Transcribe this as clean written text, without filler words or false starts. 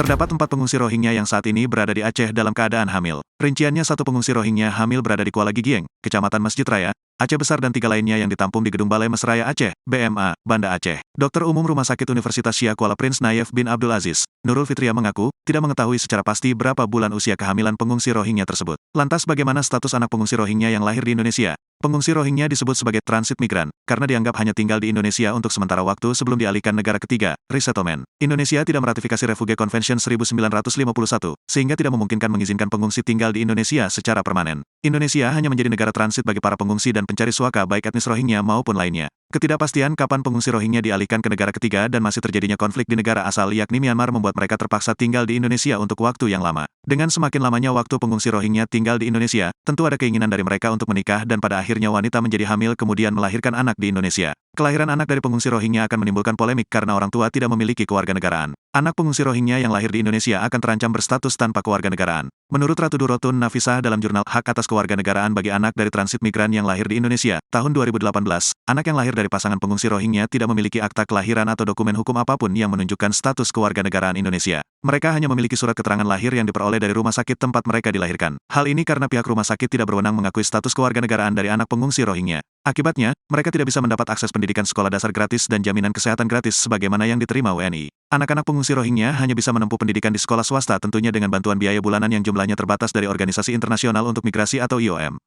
Terdapat 4 pengungsi Rohingya yang saat ini berada di Aceh dalam keadaan hamil. Rinciannya, 1 pengungsi Rohingya hamil berada di Kuala Gigieng, Kecamatan Masjid Raya, Aceh Besar, dan 3 lainnya yang ditampung di Gedung Balai Mesraya Aceh, BMA, Banda Aceh. Dokter Umum Rumah Sakit Universitas Syia Kuala Prince Nayef bin Abdul Aziz, Nurul Fitria, mengaku tidak mengetahui secara pasti berapa bulan usia kehamilan pengungsi Rohingya tersebut. Lantas bagaimana status anak pengungsi Rohingya yang lahir di Indonesia? Pengungsi Rohingya disebut sebagai transit migran, karena dianggap hanya tinggal di Indonesia untuk sementara waktu sebelum dialihkan negara ketiga, resettlement. Indonesia tidak meratifikasi Refugee Convention 1951, sehingga tidak memungkinkan mengizinkan pengungsi tinggal di Indonesia secara permanen. Indonesia hanya menjadi negara transit bagi para pengungsi dan pencari suaka baik etnis Rohingya maupun lainnya. Ketidakpastian kapan pengungsi Rohingya dialihkan ke negara ketiga dan masih terjadinya konflik di negara asal yakni Myanmar membuat mereka terpaksa tinggal di Indonesia untuk waktu yang lama. Dengan semakin lamanya waktu pengungsi Rohingya tinggal di Indonesia, tentu ada keinginan dari mereka untuk menikah dan pada akhirnya wanita menjadi hamil kemudian melahirkan anak di Indonesia. Kelahiran anak dari pengungsi Rohingya akan menimbulkan polemik karena orang tua tidak memiliki kewarganegaraan. Anak pengungsi Rohingya yang lahir di Indonesia akan terancam berstatus tanpa kewarganegaraan. Menurut Ratu Durotun Nafisah dalam jurnal Hak Atas Kewarganegaraan bagi Anak dari Transit Migran yang lahir di Indonesia, tahun 2018, anak yang lahir dari pasangan pengungsi Rohingya tidak memiliki akta kelahiran atau dokumen hukum apapun yang menunjukkan status kewarganegaraan Indonesia. Mereka hanya memiliki surat keterangan lahir yang diperoleh dari rumah sakit tempat mereka dilahirkan. Hal ini karena pihak rumah sakit tidak berwenang mengakui status kewarganegaraan dari anak pengungsi Rohingya. Akibatnya, mereka tidak bisa mendapat akses pendidikan sekolah dasar gratis dan jaminan kesehatan gratis sebagaimana yang diterima WNI. Anak-anak pengungsi Rohingya hanya bisa menempuh pendidikan di sekolah swasta tentunya dengan bantuan biaya bulanan yang jumlahnya terbatas dari Organisasi Internasional untuk Migrasi atau IOM.